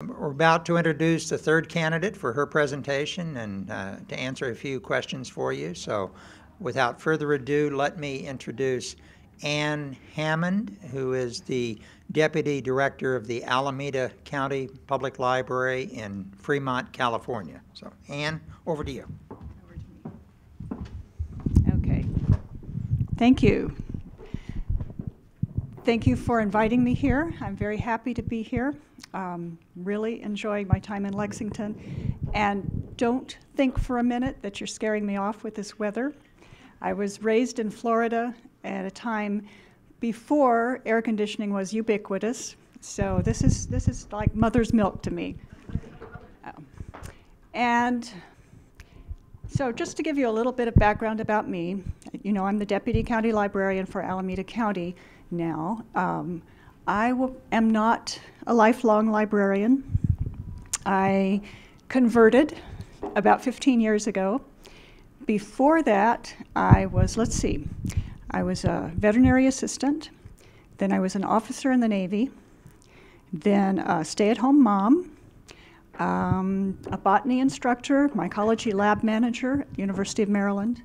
We're about to introduce the third candidate for her presentation and to answer a few questions for you. So without further ado, let me introduce Ann Hammond, who is the Deputy Director of the Alameda County Public Library in Fremont, California. So Ann, over to you. Okay. Thank you. Thank you for inviting me here. I'm very happy to be here. Really enjoying my time in Lexington. And don't think for a minute that you're scaring me off with this weather. I was raised in Florida at a time before air conditioning was ubiquitous. So this is like mother's milk to me. And so just to give you a little bit of background about me, you know, I'm the Deputy County Librarian for Alameda County now. I am not a lifelong librarian. I converted about 15 years ago. Before that, I was, I was a veterinary assistant, then I was an officer in the Navy, then a stay-at-home mom, a botany instructor, mycology lab manager at University of Maryland,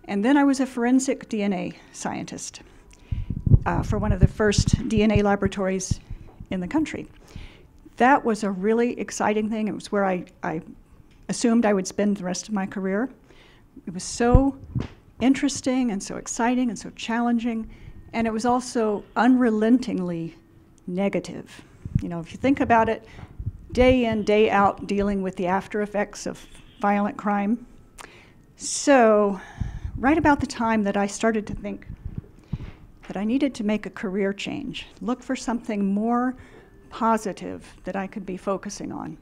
and then I was a forensic DNA scientist for one of the first DNA laboratories in the country. That was a really exciting thing. It was where I assumed I would spend the rest of my career. It was so interesting and so exciting and so challenging, and it was also unrelentingly negative. You know, if you think about it, day in, day out, dealing with the after effects of violent crime. So, right about the time that I started to think that I needed to make a career change, look for something more positive that I could be focusing on,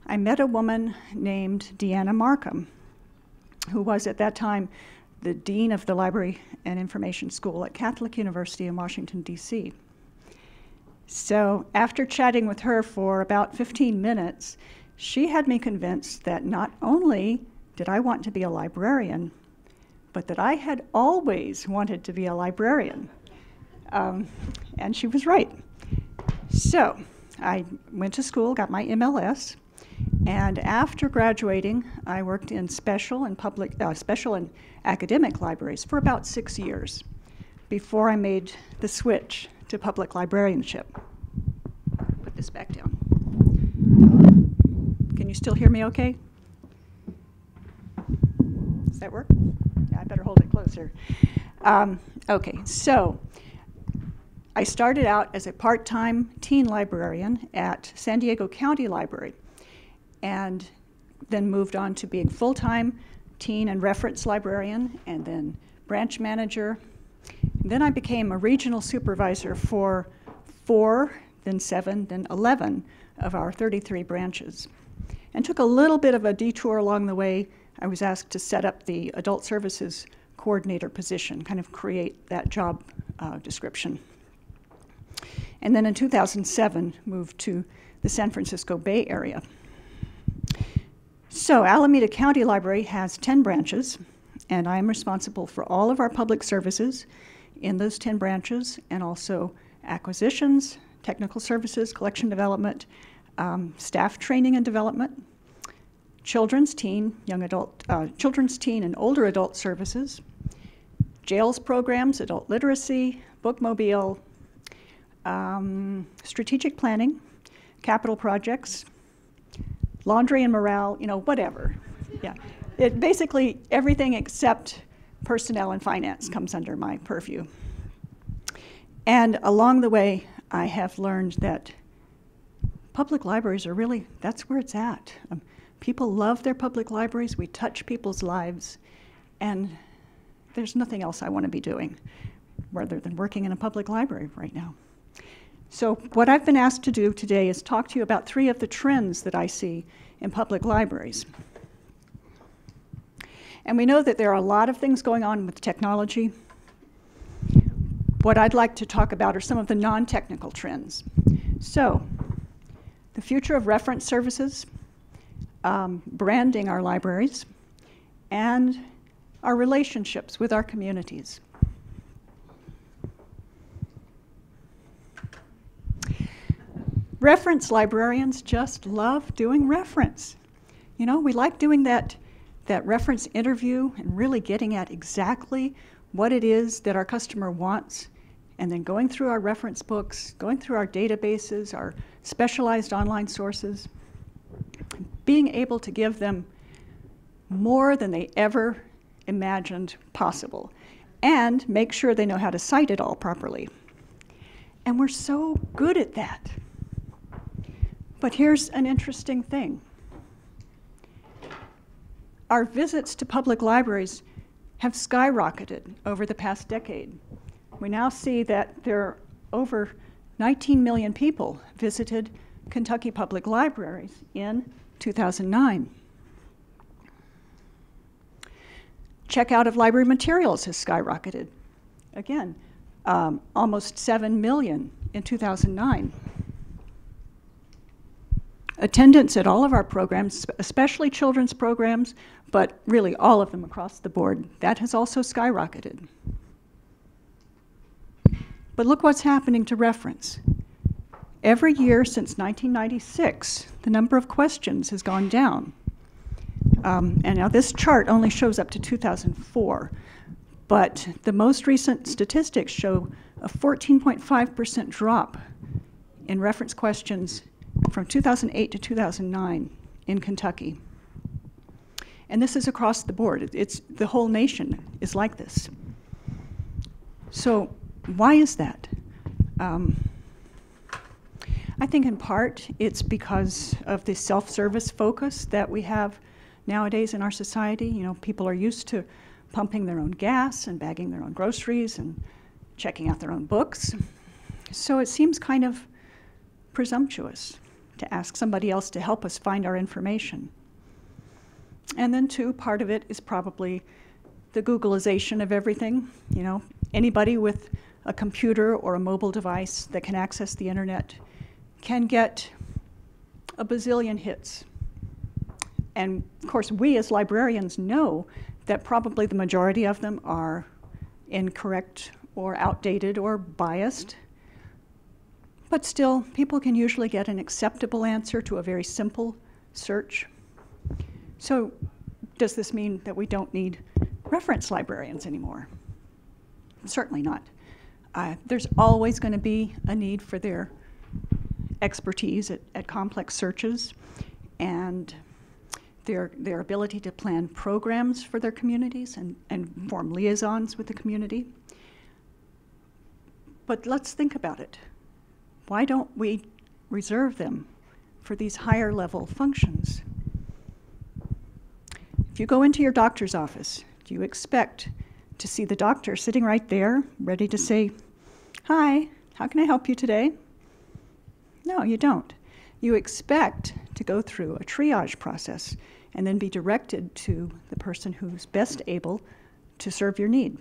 I met a woman named Deanna Markham, who was at that time the Dean of the Library and Information School at Catholic University in Washington, D.C. So after chatting with her for about 15 minutes, she had me convinced that not only did I want to be a librarian, but that I had always wanted to be a librarian. And she was right. So I went to school, got my MLS, and after graduating, I worked in special and academic libraries for about 6 years before I made the switch to public librarianship. Put this back down. Can you still hear me okay? Does that work? Yeah, I better hold it closer. Okay, so I started out as a part-time teen librarian at San Diego County Library, and then moved on to being full-time teen and reference librarian, and then branch manager. And then I became a regional supervisor for 4, then 7, then 11 of our 33 branches. And took a little bit of a detour along the way. I was asked to set up the adult services coordinator position, kind of create that job description. And then in 2007, moved to the San Francisco Bay Area. So Alameda County Library has 10 branches, and I am responsible for all of our public services in those 10 branches, and also acquisitions, technical services, collection development, staff training and development, children's, teen, young adult, children's, teen, and older adult services, jails programs, adult literacy, bookmobile, strategic planning, capital projects, laundry and morale, you know, whatever. Yeah, it basically everything except personnel and finance comes under my purview. And along the way, I have learned that public libraries are really, that's where it's at. People love their public libraries. We touch people's lives, and there's nothing else I want to be doing rather than working in a public library right now. So what I've been asked to do today is talk to you about 3 of the trends that I see in public libraries. And we know that there are a lot of things going on with technology. What I'd like to talk about are some of the non-technical trends. So, the future of reference services, branding our libraries, and our relationships with our communities. Reference librarians just love doing reference. You know, we like doing that reference interview and really getting at exactly what it is that our customer wants, and then going through our reference books, going through our databases, our specialized online sources, being able to give them more than they ever imagined possible, and make sure they know how to cite it all properly. And we're so good at that. But here's an interesting thing. Our visits to public libraries have skyrocketed over the past decade. We now see that there are over 19 million people visited Kentucky public libraries in 2009. Checkout of library materials has skyrocketed. Again, almost 7 million in 2009. Attendance at all of our programs, especially children's programs, but really all of them across the board, that has also skyrocketed. But look what's happening to reference. Every year since 1996, the number of questions has gone down. And now this chart only shows up to 2004, but the most recent statistics show a 14.5% drop in reference questions from 2008 to 2009 in Kentucky. And this is across the board. It's the whole nation is like this. So why is that? I think in part it's because of the self-service focus that we have nowadays in our society. You know, people are used to pumping their own gas and bagging their own groceries and checking out their own books. So it seems kind of presumptuous to ask somebody else to help us find our information. And then too, part of it is probably the Googleization of everything. You know, anybody with a computer or a mobile device that can access the internet can get a bazillion hits. And of course, we as librarians know that probably the majority of them are incorrect or outdated or biased. But still, people can usually get an acceptable answer to a very simple search. So does this mean that we don't need reference librarians anymore? Certainly not. There's always going to be a need for their expertise at complex searches and their ability to plan programs for their communities and form liaisons with the community. But let's think about it. Why don't we reserve them for these higher level functions? If you go into your doctor's office, do you expect to see the doctor sitting right there, ready to say, "Hi, how can I help you today?" No, you don't. You expect to go through a triage process and then be directed to the person who's best able to serve your need.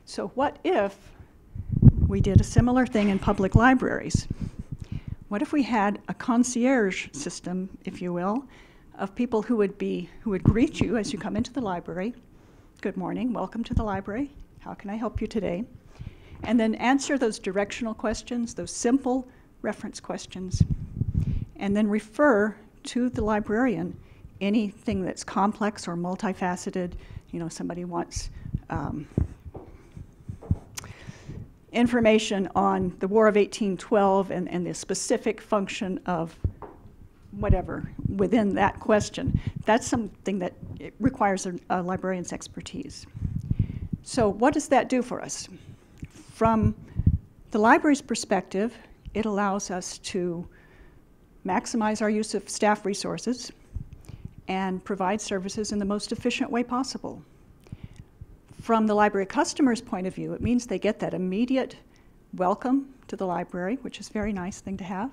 So what if we did a similar thing in public libraries? What if we had a concierge system, if you will, of people who would greet you as you come into the library? Good morning, welcome to the library. How can I help you today? And then answer those directional questions, those simple reference questions, and then refer to the librarian anything that's complex or multifaceted. You know, somebody wants information on the War of 1812 and the specific function of whatever within that question. That's something that it requires a librarian's expertise. So what does that do for us? From the library's perspective, it allows us to maximize our use of staff resources and provide services in the most efficient way possible. From the library customer's point of view, it means they get that immediate welcome to the library, which is a very nice thing to have,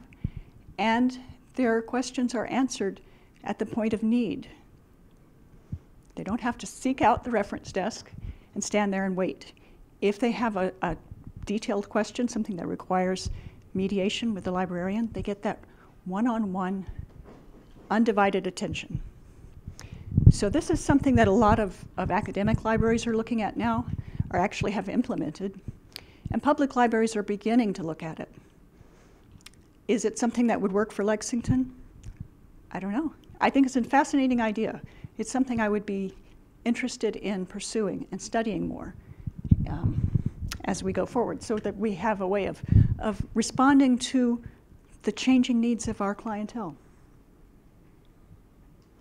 and their questions are answered at the point of need. They don't have to seek out the reference desk and stand there and wait. If they have a detailed question, something that requires mediation with the librarian, they get that one-on-one, undivided attention. So this is something that a lot of academic libraries are looking at now, or actually have implemented. And public libraries are beginning to look at it. Is it something that would work for Lexington? I don't know. I think it's a fascinating idea. It's something I would be interested in pursuing and studying more as we go forward, so that we have a way of responding to the changing needs of our clientele.